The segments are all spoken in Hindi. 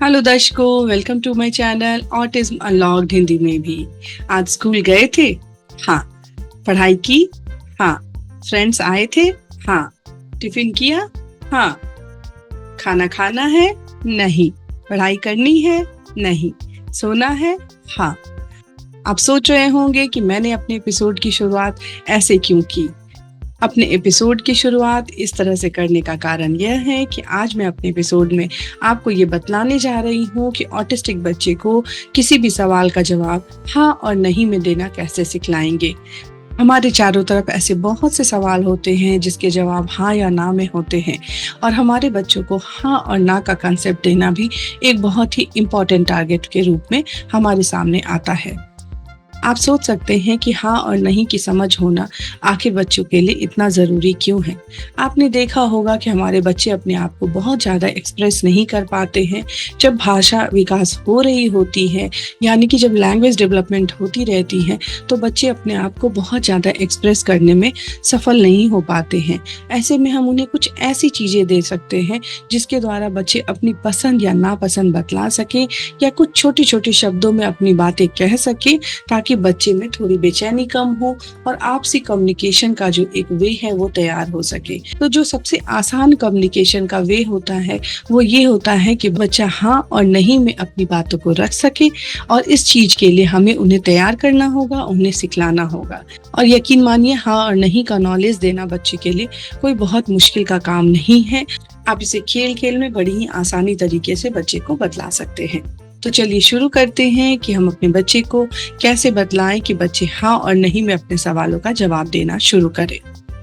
हेलो दर्शकों, welcome to my channel autism unlocked Hindi में भी। आज स्कूल गए थे? हाँ। पढ़ाई की? हाँ। फ्रेंड्स आए थे? हाँ। टिफिन किया? हाँ। खाना खाना है? नहीं। पढ़ाई करनी है? नहीं। सोना है? हाँ। आप सोच रहे होंगे कि मैंने अपने एपिसोड की शुरुआत ऐसे क्यों की। अपने एपिसोड की शुरुआत इस तरह से करने का कारण यह है कि आज मैं अपने एपिसोड में आपको ये बतलाने जा रही हूँ कि ऑटिस्टिक बच्चे को किसी भी सवाल का जवाब हाँ और नहीं में देना कैसे सिखलाएंगे। हमारे चारों तरफ ऐसे बहुत से सवाल होते हैं जिसके जवाब हाँ या ना में होते हैं, और हमारे बच्चों को हाँ और ना का कंसेप्ट देना भी एक बहुत ही इम्पोर्टेंट टारगेट के रूप में हमारे सामने आता है। आप सोच सकते हैं कि हाँ और नहीं की समझ होना आखिर बच्चों के लिए इतना ज़रूरी क्यों है। आपने देखा होगा कि हमारे बच्चे अपने आप को बहुत ज़्यादा एक्सप्रेस नहीं कर पाते हैं। जब भाषा विकास हो रही होती है, यानी कि जब लैंग्वेज डेवलपमेंट होती रहती है, तो बच्चे अपने आप को बहुत ज़्यादा एक्सप्रेस करने में सफल नहीं हो पाते हैं। ऐसे में हम उन्हें कुछ ऐसी चीज़ें दे सकते हैं जिसके द्वारा बच्चे अपनी पसंद या नापसंद बतला सकें, या कुछ छोटे छोटे शब्दों में अपनी बातें कह सकें, ताकि बच्चे में थोड़ी बेचैनी कम हो और आपसी कम्युनिकेशन का जो एक वे है वो तैयार हो सके। तो जो सबसे आसान कम्युनिकेशन का वे होता है वो ये होता है कि बच्चा हाँ और नहीं में अपनी बातों को रख सके, और इस चीज के लिए हमें उन्हें तैयार करना होगा, उन्हें सिखलाना होगा। और यकीन मानिए, हाँ और नहीं का नॉलेज देना बच्चे के लिए कोई बहुत मुश्किल का काम नहीं है। आप इसे खेल खेल में बड़ी ही आसानी तरीके से बच्चे को बतला सकते हैं। तो चलिए शुरू करते हैं कि हम अपने बच्चे को कैसे बतलाएं कि बच्चे हाँ और नहीं में अपने सवालों का जवाब देना शुरू करें।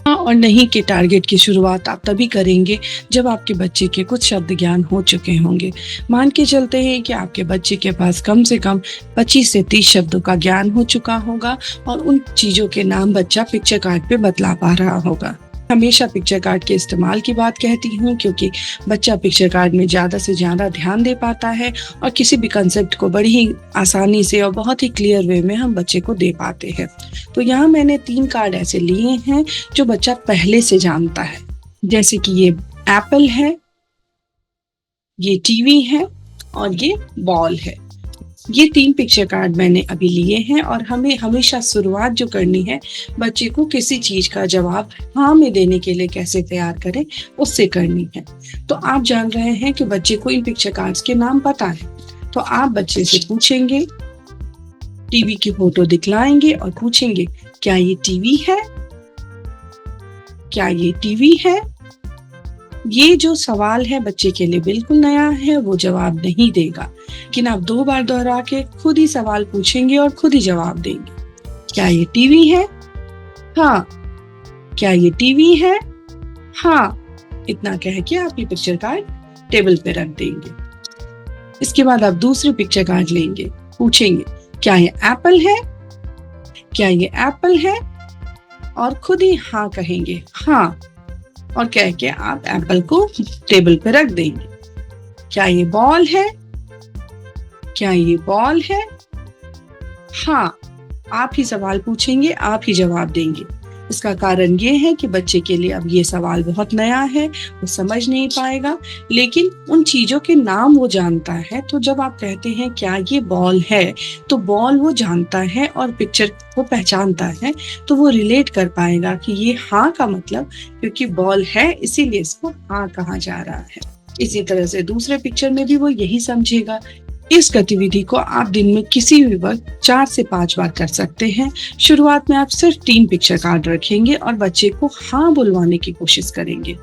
हाँ और नहीं के टारगेट की शुरुआत आप तभी करेंगे जब आपके बच्चे के कुछ शब्द ज्ञान हो चुके होंगे। मान के चलते हैं कि आपके बच्चे के पास कम से कम 25 से 30 शब्दों का ज्ञान हो चुका होगा, और उन चीजों के नाम बच्चा पिक्चर कार्ड पे बतला पा रहा होगा। हमेशा पिक्चर कार्ड के इस्तेमाल की बात कहती हूँ, क्योंकि बच्चा पिक्चर कार्ड में ज्यादा से ज्यादा ध्यान दे पाता है, और किसी भी कंसेप्ट को बड़ी ही आसानी से और बहुत ही क्लियर वे में हम बच्चे को दे पाते हैं। तो यहाँ मैंने 3 कार्ड ऐसे लिए हैं जो बच्चा पहले से जानता है, जैसे कि ये एप्पल है, ये टीवी है, और ये बॉल है। ये 3 पिक्चर कार्ड मैंने अभी लिए हैं, और हमें हमेशा शुरुआत जो करनी है बच्चे को किसी चीज का जवाब हाँ में देने के लिए कैसे तैयार करें उससे करनी है। तो आप जान रहे हैं कि बच्चे को इन पिक्चर कार्ड्स के नाम पता है, तो आप बच्चे से पूछेंगे, टीवी की फोटो दिखलाएंगे और पूछेंगे, क्या ये टीवी है? क्या ये टीवी है? ये जो सवाल है बच्चे के लिए बिल्कुल नया है, वो जवाब नहीं देगा, लेकिन आप 2 बार दोहरा के खुद ही सवाल पूछेंगे और खुद ही जवाब देंगे। क्या ये टीवी है? हाँ। क्या ये टीवी है? हाँ। इतना कह के आप ये पिक्चर कार्ड टेबल पे रख देंगे। इसके बाद आप दूसरे पिक्चर कार्ड लेंगे, पूछेंगे, क्या ये एप्पल है? क्या ये एप्पल है? और खुद ही हाँ कहेंगे, हाँ, और कह के आप एप्पल को टेबल पे रख देंगे। क्या ये बॉल है? क्या ये बॉल है? हाँ। आप ही सवाल पूछेंगे, आप ही जवाब देंगे। इसका कारण ये है कि बच्चे के लिए अब ये सवाल बहुत नया है, वो समझ नहीं पाएगा, लेकिन उन चीजों के नाम वो जानता है। तो जब आप कहते हैं क्या ये बॉल है, तो बॉल वो जानता है और पिक्चर को पहचानता है, तो वो रिलेट कर पाएगा कि ये हाँ का मतलब, क्योंकि बॉल है इसीलिए इसको हाँ कहा जा रहा है। इसी तरह से दूसरे पिक्चर में भी वो यही समझेगा। इस गतिविधि को आप दिन में किसी भी वक्त 4 से 5 बार कर सकते हैं। शुरुआत में आप सिर्फ 3 पिक्चर कार्ड रखेंगे और बच्चे को हाँ बुलवाने की कोशिश करेंगे।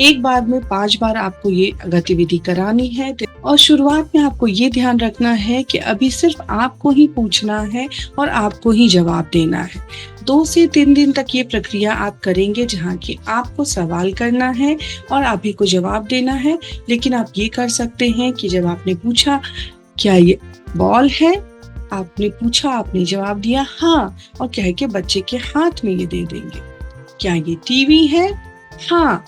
एक बार में 5 बार आपको ये गतिविधि करानी है, और शुरुआत में आपको ये ध्यान रखना है कि अभी सिर्फ आपको ही पूछना है और आपको ही जवाब देना है। 2 से 3 दिन तक ये प्रक्रिया आप करेंगे, जहाँ की आपको सवाल करना है और आप ही को जवाब देना है। लेकिन आप ये कर सकते हैं कि जब आपने पूछा क्या ये बॉल है, आपने पूछा, आपने जवाब दिया हाँ, और कह के बच्चे के हाथ में ये दे देंगे। क्या ये टीवी है? हाँ,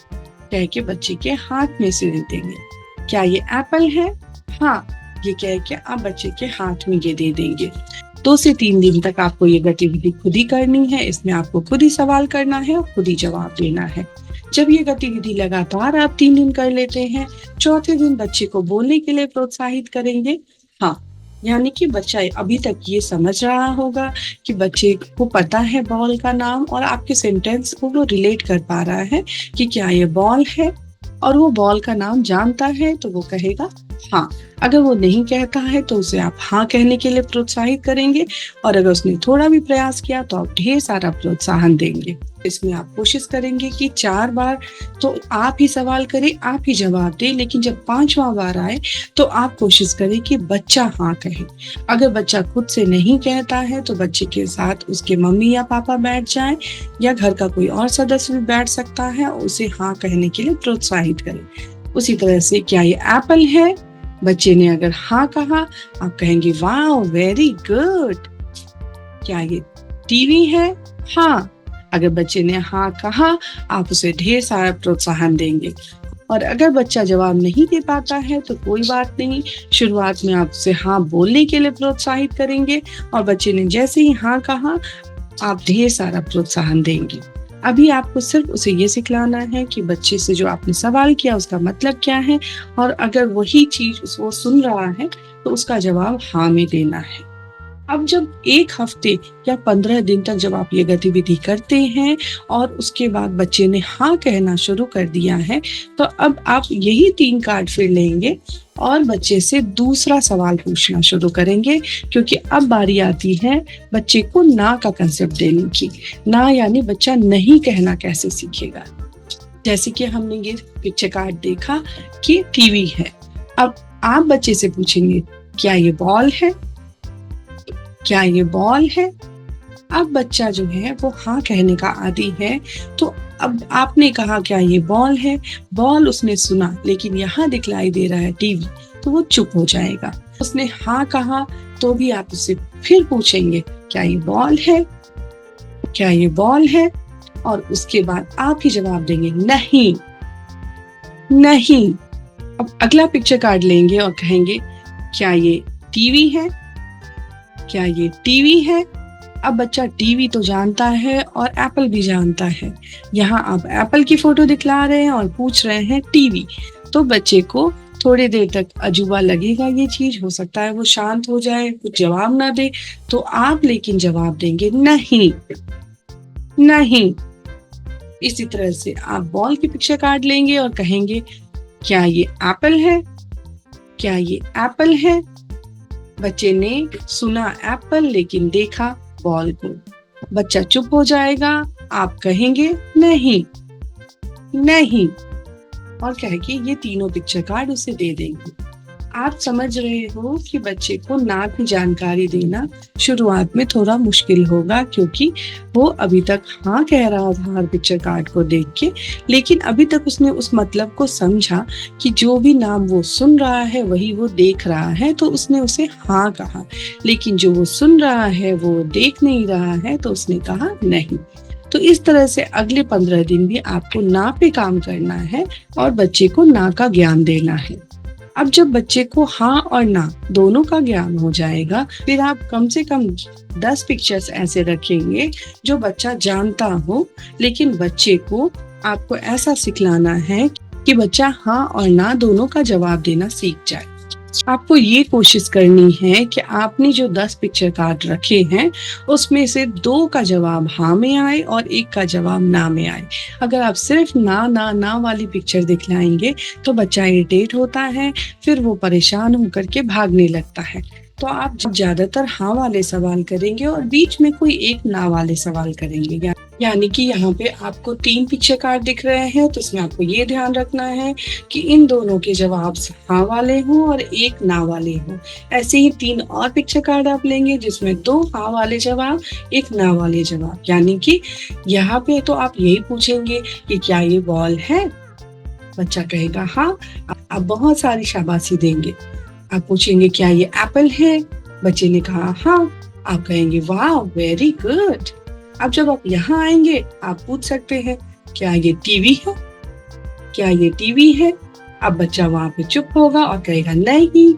कह के बच्चे के हाथ में से दे देंगे। क्या ये एप्पल है? हाँ, ये कह के आप बच्चे के हाथ में ये दे देंगे। 2 से 3 दिन तक आपको ये गतिविधि खुद ही करनी है। इसमें आपको खुद ही सवाल करना है और खुद ही जवाब देना है। जब ये गतिविधि लगातार आप 3 दिन कर लेते हैं, चौथे दिन बच्चे को बोलने के लिए प्रोत्साहित करेंगे। हाँ, यानी कि बच्चा अभी तक ये समझ रहा होगा कि बच्चे को पता है बॉल का नाम और आपके सेंटेंस को वो रिलेट कर पा रहा है कि क्या ये बॉल है, और वो बॉल का नाम जानता है तो वो कहेगा हाँ। अगर वो नहीं कहता है तो उसे आप हाँ कहने के लिए प्रोत्साहित करेंगे, और अगर उसने थोड़ा भी प्रयास किया तो आप ढेर सारा प्रोत्साहन देंगे। इसमें आप कोशिश करेंगे कि 4 बार तो आप ही सवाल करें, आप ही जवाब दें, लेकिन जब 5वां बार आए तो आप कोशिश करें कि बच्चा हाँ कहे। अगर बच्चा खुद से नहीं कहता है तो बच्चे के साथ उसके मम्मी या पापा बैठ जाएं, या घर का कोई और सदस्य भी बैठ सकता है, उसे हाँ कहने के लिए प्रोत्साहित करें। उसी तरह से क्या ये एप्पल है? बच्चे ने अगर हाँ कहा, आप कहेंगे वाओ वेरी गुड। क्या ये टीवी है? हाँ। अगर बच्चे ने हाँ कहा, आप उसे ढेर सारा प्रोत्साहन देंगे। और अगर बच्चा जवाब नहीं दे पाता है तो कोई बात नहीं, शुरुआत में आप उसे हाँ बोलने के लिए प्रोत्साहित करेंगे, और बच्चे ने जैसे ही हाँ कहा, आप ढेर सारा प्रोत्साहन देंगे। अभी आपको सिर्फ उसे ये सिखलाना है कि बच्चे से जो आपने सवाल किया उसका मतलब क्या है, और अगर वही चीज वो सुन रहा है तो उसका जवाब हाँ में देना है। अब जब 1 हफ्ते या 15 दिन तक जब आप ये गतिविधि करते हैं और उसके बाद बच्चे ने हाँ कहना शुरू कर दिया है, तो अब आप यही 3 कार्ड फिर लेंगे और बच्चे से दूसरा सवाल पूछना शुरू करेंगे, क्योंकि अब बारी आती है बच्चे को ना का कंसेप्ट देने की। ना यानी बच्चा नहीं कहना कैसे सीखेगा। जैसे कि हमने ये पिक्चर कार्ड देखा कि टीवी है। अब आप बच्चे से पूछेंगे क्या ये बॉल है? क्या ये बॉल है? अब बच्चा जो है वो हाँ कहने का आदी है, तो अब आपने कहा क्या ये बॉल है? बॉल उसने सुना, लेकिन यहाँ दिखलाई दे रहा है टीवी, तो वो चुप हो जाएगा। उसने हाँ कहा तो भी आप उससे फिर पूछेंगे क्या ये बॉल है? क्या ये बॉल है? और उसके बाद आप ही जवाब देंगे नहीं, नहीं। अब अगला पिक्चर कार्ड लेंगे और कहेंगे क्या ये टीवी है? क्या ये टीवी है? अब बच्चा टीवी तो जानता है और एप्पल भी जानता है। यहाँ आप एप्पल की फोटो दिखला रहे हैं और पूछ रहे हैं टीवी, तो बच्चे को थोड़ी देर तक अजूबा लगेगा ये चीज, हो सकता है वो शांत हो जाए, कुछ जवाब ना दे, तो आप लेकिन जवाब देंगे नहीं, नहीं। इसी तरह से आप बॉल की पिक्चर कार्ड लेंगे और कहेंगे क्या ये एप्पल है? क्या ये एप्पल है? बच्चे ने सुना एप्पल लेकिन देखा बॉल को। बच्चा चुप हो जाएगा, आप कहेंगे नहीं, नहीं, और कह के ये तीनों पिक्चर कार्ड उसे दे देंगे। आप समझ रहे हो कि बच्चे को ना की जानकारी देना शुरुआत में थोड़ा मुश्किल होगा, क्योंकि वो अभी तक हाँ कह रहा था हर पिक्चर कार्ड को देख के, लेकिन अभी तक उसने उस मतलब को समझा कि जो भी नाम वो सुन रहा है वही वो देख रहा है, तो उसने उसे हाँ कहा। लेकिन जो वो सुन रहा है वो देख नहीं रहा है, तो उसने कहा नहीं। तो इस तरह से अगले 15 दिन भी आपको ना पे काम करना है और बच्चे को ना का ज्ञान देना है। अब जब बच्चे को हाँ और ना दोनों का ज्ञान हो जाएगा, फिर आप कम से कम 10 पिक्चर्स ऐसे रखेंगे जो बच्चा जानता हो, लेकिन बच्चे को आपको ऐसा सिखलाना है कि बच्चा हाँ और ना दोनों का जवाब देना सीख जाए। आपको ये कोशिश करनी है कि आपने जो 10 पिक्चर कार्ड रखे हैं उसमें से 2 का जवाब हाँ में आए और 1 का जवाब ना में आए। अगर आप सिर्फ ना ना ना वाली पिक्चर दिखलाएंगे तो बच्चा इरिटेट होता है, फिर वो परेशान होकर के भागने लगता है। तो आप ज्यादातर हाँ वाले सवाल करेंगे और बीच में कोई एक ना वाले सवाल करेंगे। यानी कि यहाँ पे आपको 3 पिक्चर कार्ड दिख रहे हैं, तो इसमें आपको ये ध्यान रखना है कि इन दोनों के जवाब हाँ वाले हों और 1 ना वाले हों। ऐसे ही 3 और पिक्चर कार्ड आप लेंगे जिसमें 2 हाँ वाले जवाब, 1 ना वाले जवाब। यानी कि यहाँ पे तो आप यही पूछेंगे कि क्या ये बॉल है? बच्चा कहेगा हाँ, आप बहुत सारी शाबाशी देंगे। आप पूछेंगे क्या ये एप्पल है? बच्चे ने कहा हाँ, आप कहेंगे वाह वेरी गुड। अब जब आप यहाँ आएंगे आप पूछ सकते हैं क्या ये टीवी है? क्या ये टीवी है? अब बच्चा वहां पे चुप होगा और कहेगा नहीं,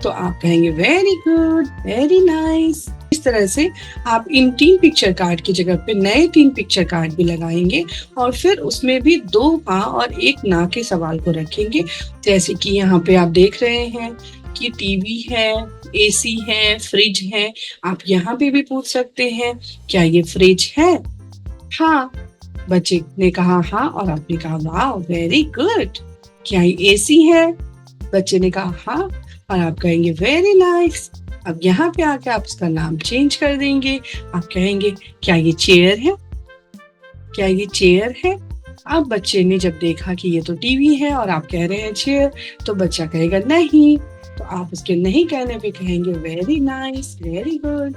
तो आप कहेंगे वेरी गुड, वेरी नाइस। इस तरह से आप इन 3 पिक्चर कार्ड की जगह पे नए 3 पिक्चर कार्ड भी लगाएंगे और फिर उसमें भी 2 हाँ और 1 ना के सवाल को रखेंगे। जैसे कि यहाँ पे आप देख रहे हैं कि टीवी है, एसी है, फ्रिज है। आप यहाँ पे भी पूछ सकते हैं, क्या ये फ्रिज है? हाँ। बच्चे ने कहा हाँ और आपने कहा वाह वेरी गुड। क्या ये एसी है? बच्चे ने कहा हाँ और आप कहेंगे वेरी नाइस। अब यहाँ पे आके आप उसका नाम चेंज कर देंगे। आप कहेंगे क्या ये चेयर है? क्या ये चेयर है? अब बच्चे ने जब देखा कि ये तो टीवी है और आप कह रहे हैं चेयर, तो बच्चा कहेगा नहीं। तो आप उसके नहीं कहने पे कहेंगे वेरी नाइस, वेरी गुड।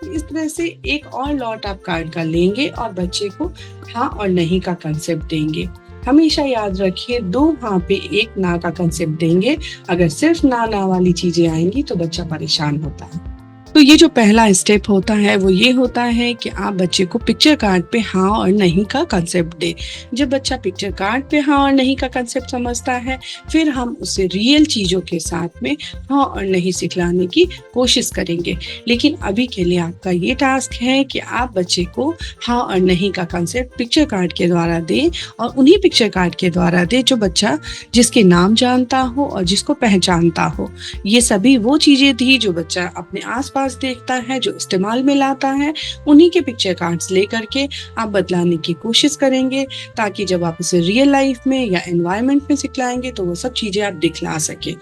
इस तरह से एक और लॉट आप कार्ड का लेंगे और बच्चे को हाँ और नहीं का कंसेप्ट देंगे। हमेशा याद रखिए 2 हाँ पे 1 ना का कंसेप्ट देंगे। अगर सिर्फ ना वाली चीजें आएंगी तो बच्चा परेशान होता है। तो ये जो पहला स्टेप होता है वो ये होता है कि आप बच्चे को पिक्चर कार्ड पे हाँ और नहीं का कंसेप्ट दें। जब बच्चा पिक्चर कार्ड पे हाँ और नहीं का कंसेप्ट समझता है, फिर हम उसे रियल चीजों के साथ में हाँ और नहीं सिखलाने की कोशिश करेंगे। लेकिन अभी के लिए आपका ये टास्क है कि आप बच्चे को हाँ और नहीं का कंसेप्ट पिक्चर कार्ड के द्वारा दें और उन्हीं पिक्चर कार्ड के द्वारा दें जो बच्चा जिसके नाम जानता हो और जिसको पहचानता हो। ये सभी वो चीजें थी जो बच्चा अपने आसपास देखता है, जो इस्तेमाल में लाता है। उन्हीं के पिक्चर कार्ड्स लेकर के आप बदलाने की कोशिश करेंगे, ताकि जब आप उसे रियल लाइफ में या एनवायरनमेंट में सिखलाएंगे तो वो सब चीजें आप दिखला सके।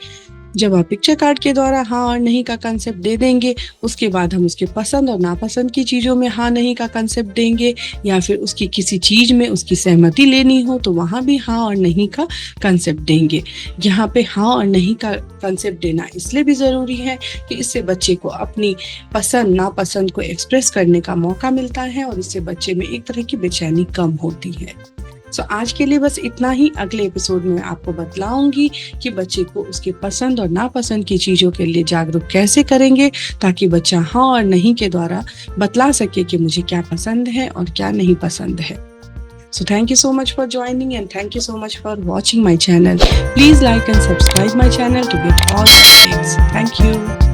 जब आप पिक्चर कार्ड के द्वारा हाँ और नहीं का कंसेप्ट दे देंगे, उसके बाद हम उसके पसंद और नापसंद की चीज़ों में हाँ नहीं का कंसेप्ट देंगे, या फिर उसकी किसी चीज़ में उसकी सहमति लेनी हो तो वहाँ भी हाँ और नहीं का कंसेप्ट देंगे। यहाँ पे हाँ और नहीं का कंसेप्ट देना इसलिए भी ज़रूरी है कि इससे बच्चे को अपनी पसंद नापसंद को एक्सप्रेस करने का मौका मिलता है और इससे बच्चे में एक तरह की बेचैनी कम होती है। आज के लिए बस इतना ही। अगले एपिसोड में आपको बतलाऊंगी कि बच्चे को उसके पसंद और नापसंद की चीज़ों के लिए जागरूक कैसे करेंगे, ताकि बच्चा हाँ और नहीं के द्वारा बतला सके कि मुझे क्या पसंद है और क्या नहीं पसंद है। So thank you so much for joining and thank you so much for watching my channel. Please like and subscribe my channel to get all the updates. Thank you.